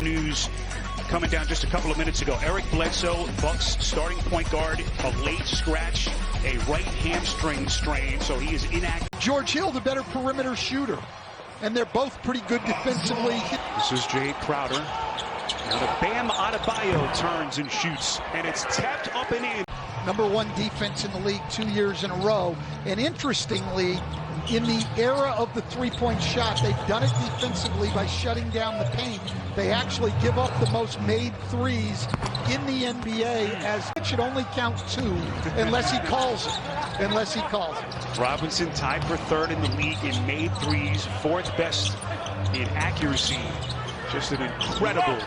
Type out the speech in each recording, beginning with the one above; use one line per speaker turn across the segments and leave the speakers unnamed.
news coming down just a couple of minutes ago. Eric Bledsoe, Bucks starting point guard, a late scratch, a right hamstring strain, so he is inactive.
George Hill, the better perimeter shooter, and they're both pretty good defensively.
This is Jay Crowder. Now the Bam Adebayo turns and shoots, and it's tapped up and in.
#1 defense in the league 2 years in a row. And interestingly, in the era of the three-point shot, they've done it defensively by shutting down the paint. They actually give up the most made threes in the NBA, as it should only count 2 unless he calls it.
Robinson tied for 3rd in the league in made threes, 4th best in accuracy. Just an incredible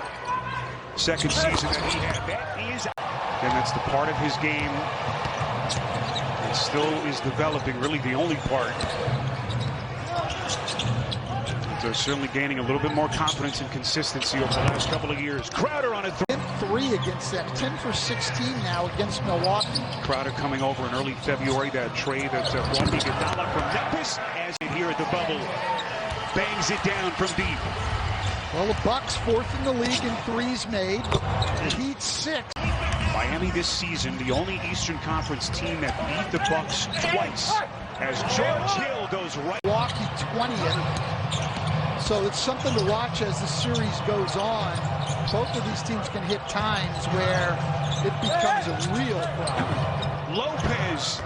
second season that he had. That is, and that's the part of his game that still is developing, really the only part. They're certainly gaining a little bit more confidence and consistency over the last couple of years. Crowder on a
3 against them, 10 for 16 now against Milwaukee.
Crowder coming over in early February, that trade that brought Iguodala from Memphis, as here at the bubble, bangs it down from deep.
Well, the Bucks 4th in the league in threes made. The Heat 6th.
Miami this season, the only Eastern Conference team that beat the Bucks twice, as George Hill goes right.
Milwaukee 20th. So it's something to watch as the series goes on. Both of these teams can hit times where it becomes a real problem.
Lopez.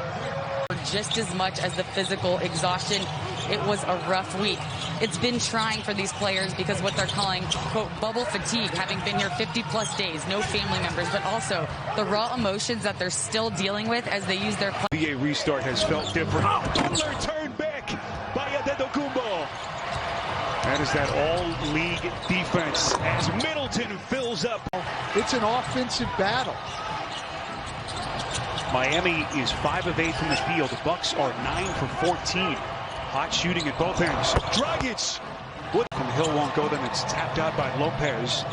Just as much as the physical exhaustion, it was a rough week. It's been trying for these players because what they're calling, quote, bubble fatigue, having been here 50-plus days, no family members, but also the raw emotions that they're still dealing with as they use their...
NBA restart has felt different. Butler turned back by Adetokounmpo. That is that all-league defense as Middleton fills up.
It's an offensive battle.
Miami is 5 of 8 from the field. The Bucks are 9 for 14. Hot shooting at both ends. Dragic from Hill won't go, then it's tapped out by Lopez.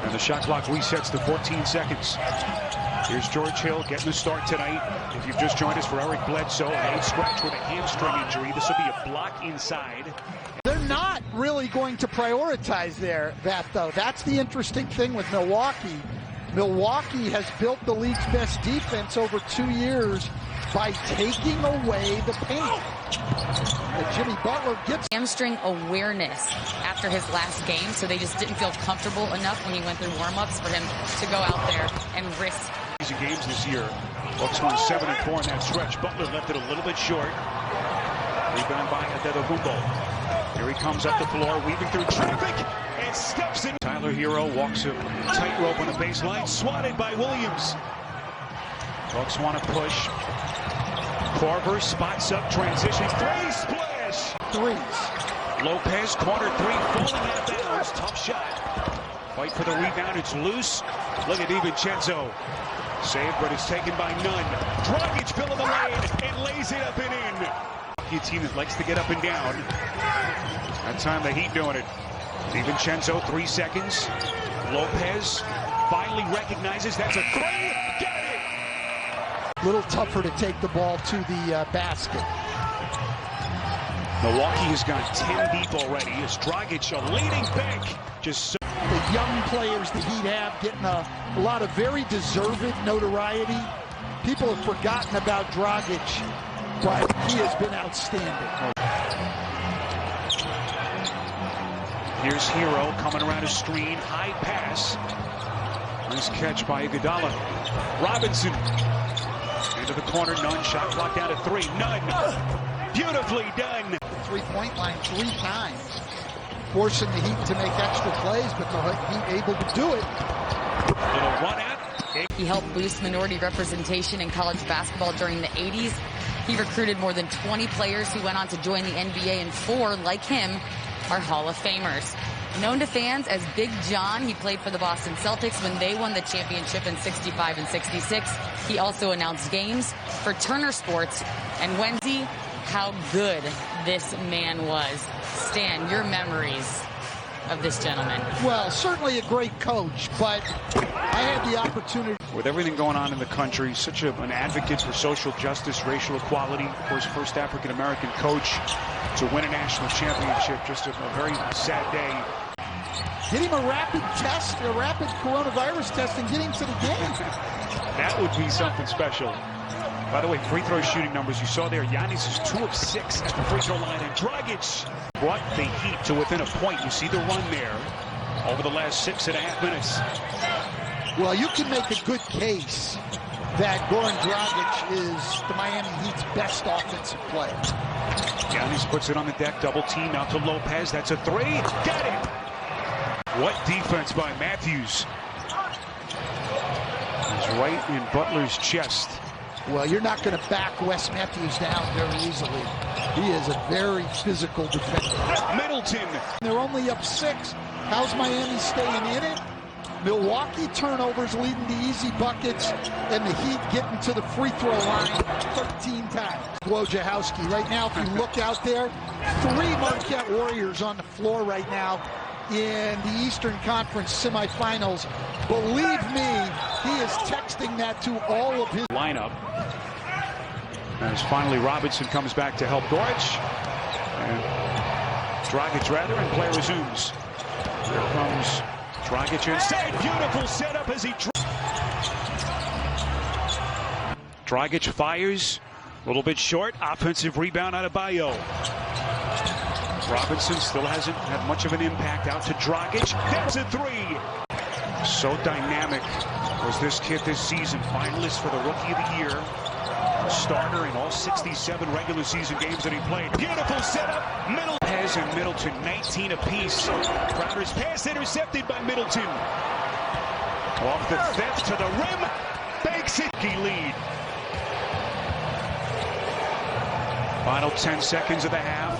And the shot clock resets to 14 seconds. Here's George Hill getting the start tonight. If you've just joined us for Eric Bledsoe, a late scratch with a hamstring injury. This will be a block inside.
They're not really going to prioritize that, though. That's the interesting thing with Milwaukee. Milwaukee has built the league's best defense over 2 years by taking away the paint. And Jimmy Butler gets
hamstring awareness after his last game, so they just didn't feel comfortable enough when he went through warm-ups for him to go out there and risk.
Games this year. Bucks won 7 and 4 in that stretch. Butler left it a little bit short. Rebound by Adetokounmpo. Here he comes up the floor, weaving through traffic, and steps in. Tyler Hero walks a tightrope on the baseline, swatted by Williams. Bucks want to push. Korver spots up, transition, 3, splash!
threes.
Lopez, corner 3, falling out of bounds. Tough shot. Fight for the rebound, it's loose. Look at DiVincenzo. Saved, but it's taken by none. Dragic filling the lane and lays it up and in. A team that likes to get up and down. That time the Heat doing it. DiVincenzo, 3 seconds. Lopez finally recognizes that's a 3. Get it!
A little tougher to take the ball to the basket.
Milwaukee has gone 10 deep already. As Dragic, a leading bank, just so.
The young players the Heat have getting a lot of very deserved notoriety. People have forgotten about Dragic, but he has been outstanding.
Here's Hero coming around a screen, high pass. Nice catch by Iguodala. Robinson into the corner, none. Shot clock down to 3, none. Beautifully done.
Three-point line 3 times, forcing the Heat to make extra plays, but the Heat able to do it.
Little run out.
He helped boost minority representation in college basketball during the 80s. He recruited more than 20 players who went on to join the NBA, and 4, like him, are Hall of Famers. Known to fans as Big John, he played for the Boston Celtics when they won the championship in '65 and '66. He also announced games for Turner Sports. And Wednesday, how good this man was. Stan, your memories of this gentleman.
Well, certainly a great coach, but I had the opportunity.
With everything going on in the country, such an advocate for social justice, racial equality, of course, first African-American coach to win a national championship. Just a very sad day.
Get him a rapid test, a rapid coronavirus test, and get him to the game.
That would be something special. By the way, free throw shooting numbers you saw there. Giannis is 2 of 6 at the free throw line, and Dragic brought the Heat to within a point. You see the run there over the last 6.5 minutes.
Well, you can make a good case that Goran Dragic is the Miami Heat's best offensive player.
Giannis puts it on the deck, double team out to Lopez. That's a 3. Got it! What defense by Matthews. He's right in Butler's chest.
Well, you're not going to back Wes Matthews down very easily. He is a very physical defender.
Middleton.
They're only up 6. How's Miami staying in it? Milwaukee turnovers leading to easy buckets, and the Heat getting to the free throw line 13 times. Wojciechowski, right now, if you look out there, 3 Marquette Warriors on the floor right now in the Eastern Conference semifinals. Believe me, he is texting that to all of his
lineup. As finally Robinson comes back to help Gorich. And Dragic rather, and play resumes. Here comes Dragic inside. Beautiful setup as he... Dragic fires. A little bit short. Offensive rebound out of Bayo. Robinson still hasn't had much of an impact. Out to Dragic. There's a 3. So dynamic was this kid this season. Finalist for the Rookie of the Year. A starter in all 67 regular season games that he played. Beautiful setup. Lopez and Middleton, 19 apiece. Crowder's pass intercepted by Middleton. Off the theft to the rim. Banks it. Lead. Final 10 seconds of the half.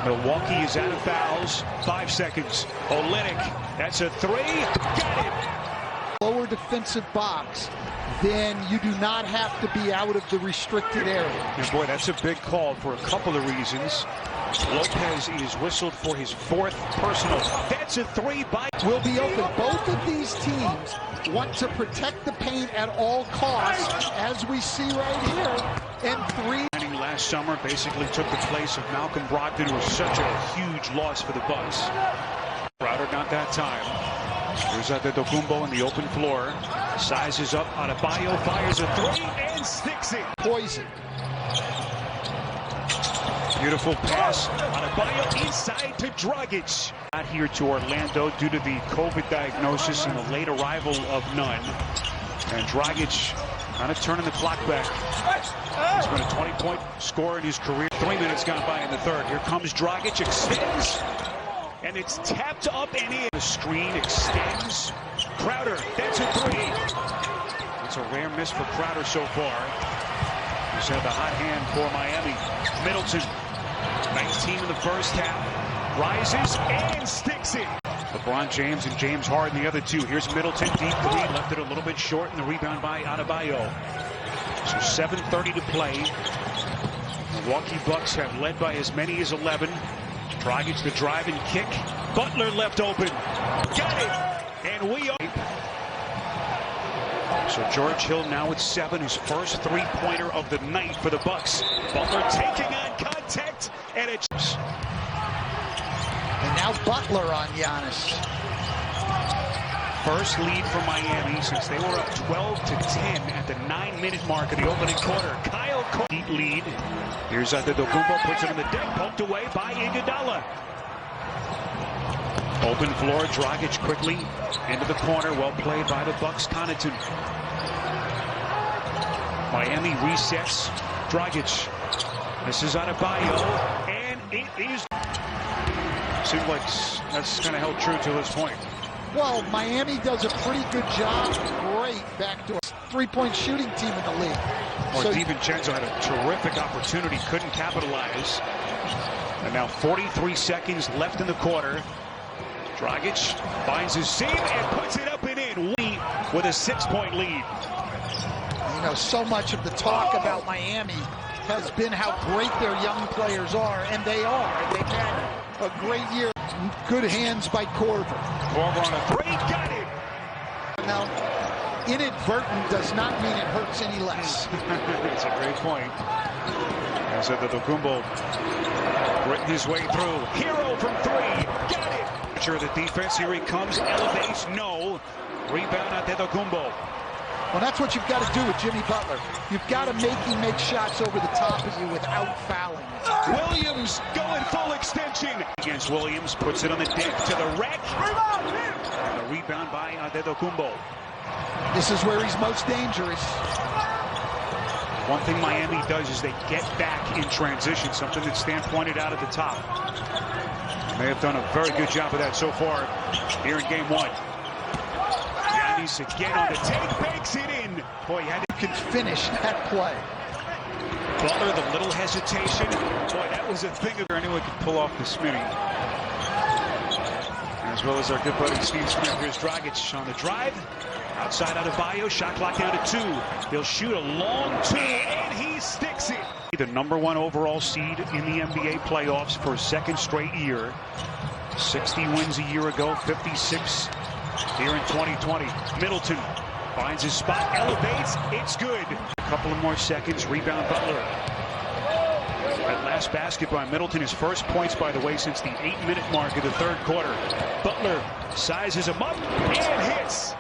Milwaukee is out of fouls. 5 seconds. Olynyk. That's a 3. Got it.
Lower defensive box, then you do not have to be out of the restricted area.
And boy, that's a big call for a couple of reasons. Lopez is whistled for his 4th personal. That's a 3 by...
Will be open. Both of these teams want to protect the paint at all costs, as we see right here. And 3...
Last summer basically took the place of Malcolm Brogdon, who was such a huge loss for the Bucks. Crowder not that time. Here's Antetokounmpo in the open floor. Sizes up on a Bayo, fires a 3 and sticks it.
Poison.
Beautiful pass on a Bayo inside to Dragic. Not here to Orlando due to the COVID diagnosis and the late arrival of Nunn. And Dragic kind of turning the clock back. He's been a 20-point scorer in his career. 3 minutes gone by in the third. Here comes Dragic, extends, and it's tapped up and in. The screen extends. Crowder, that's a 3. It's a rare miss for Crowder so far. He's had the hot hand for Miami. Middleton, 19 in the first half, rises and sticks it. LeBron James and James Harden, the other two. Here's Middleton, deep 3, left it a little bit short, and the rebound by Adebayo. So 7:30 to play. Milwaukee Bucks have led by as many as 11. Dragic the drive and kick. Butler left open. Got it! And we are... So George Hill now with 7, his first 3-pointer of the night for the Bucks. Butler taking on contact, and it's...
And now Butler on Giannis.
First lead for Miami since they were up 12-10 at the 9-minute mark of the opening quarter. Kyle Deep lead. Here's Antetokounmpo, puts it on the deck, poked away by Iguodala. Open floor, Dragic quickly into the corner, well played by the Bucks. Connaughton. Miami resets. Dragic. This is Adebayo, and it is... Seems like that's kind of held true to this point.
Well, Miami does a pretty good job. Great backdoor 3-point shooting team in the league.
So DiVincenzo had a terrific opportunity, couldn't capitalize. And now 43 seconds left in the quarter. Dragic finds his seam and puts it up and in. With a 6-point lead.
You know, so much of the talk about Miami has been how great their young players are, and they are. They've had a great year. Good hands by Korver.
Korver on a 3, got it.
Now, inadvertent does not mean it hurts any less.
It's a great point. As Antetokounmpo gritting his way through. Hero from 3, got it. The defense, here he comes, elevates, no. Rebound at Antetokounmpo.
Well, that's what you've got to do with Jimmy Butler. You've got to make him make shots over the top of you without fouling.
Williams going full extension. Against Williams, puts it on the deck to the rack. And the rebound by Antetokounmpo.
This is where he's most dangerous.
One thing Miami does is they get back in transition, something that Stan pointed out at the top. They have done a very good job of that so far here in game one. Giannis again on the take, banks it in. Boy, you had to
finish that play.
Butler, the little hesitation. Boy, that was a thing of anyone could pull off the Smitty. As well as our good buddy Steve Smith. Here's Dragic on the drive. Outside Adebayo, shot clock down to 2. He'll shoot a long 2, and he sticks it. The #1 overall seed in the NBA playoffs for a second straight year. 60 wins a year ago, 56 here in 2020. Middleton finds his spot, elevates, it's good. A couple of more seconds, rebound Butler. That last basket by Middleton, his first points, by the way, since the 8-minute mark of the third quarter. Butler sizes him up and hits.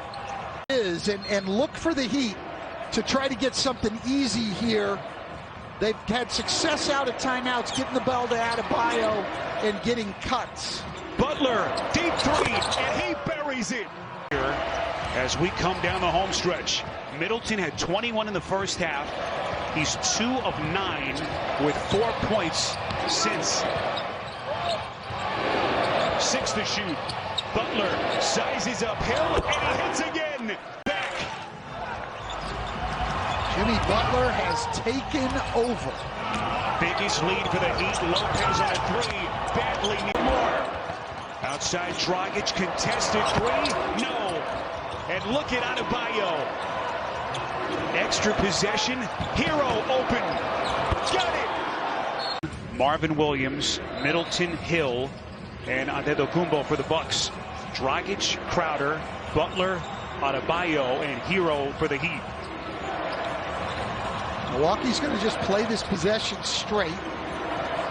And look for the Heat to try to get something easy here. They've had success out of timeouts, getting the ball to Adebayo and getting cuts.
Butler, deep three, and he buries it. As we come down the home stretch, Middleton had 21 in the first half. He's 2 of 9 with 4 points since. 6 to shoot. Butler sizes uphill, and he hits again. Back.
Jimmy Butler has taken over.
Biggest lead for the Heat. Lopez on a 3. Badly need more. Outside Dragic, contested 3. No. And look at Adebayo. Extra possession. Hero open. Got it. Marvin Williams, Middleton, Hill, and Antetokounmpo for the Bucks. Dragic, Crowder, Butler, Adebayo, and Hero for the Heat.
Milwaukee's going to just play this possession straight.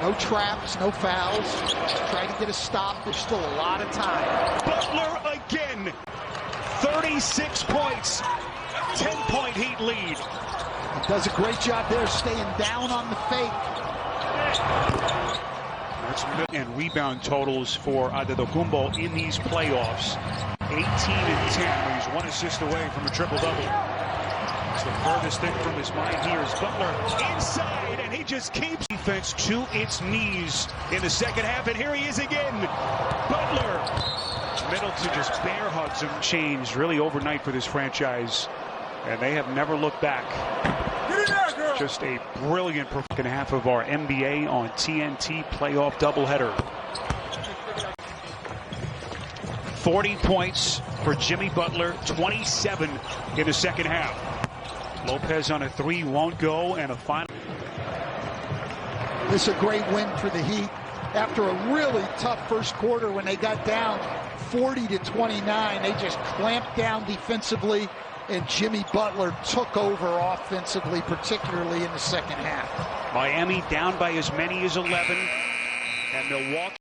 No traps, no fouls. Just try to get a stop. There's still a lot of time.
Butler again. 36 points. 10-point Heat lead.
He does a great job there staying down on the fake.
That's good. And rebound totals for Antetokounmpo in these playoffs. 18 and 10. He's 1 assist away from a triple-double. It's the furthest thing from his mind here is Butler inside, and he just keeps defense to its knees in the second half, and here he is again. Butler. Middleton just bear hugs him. Changed really overnight for this franchise, and they have never looked back. Just a brilliant second half of our NBA on TNT playoff doubleheader. 40 points for Jimmy Butler, 27 in the second half. Lopez on a 3 won't go, and a final.
This is a great win for the Heat after a really tough first quarter when they got down 40-29. They just clamped down defensively, and Jimmy Butler took over offensively, particularly in the second half.
Miami down by as many as 11, and Milwaukee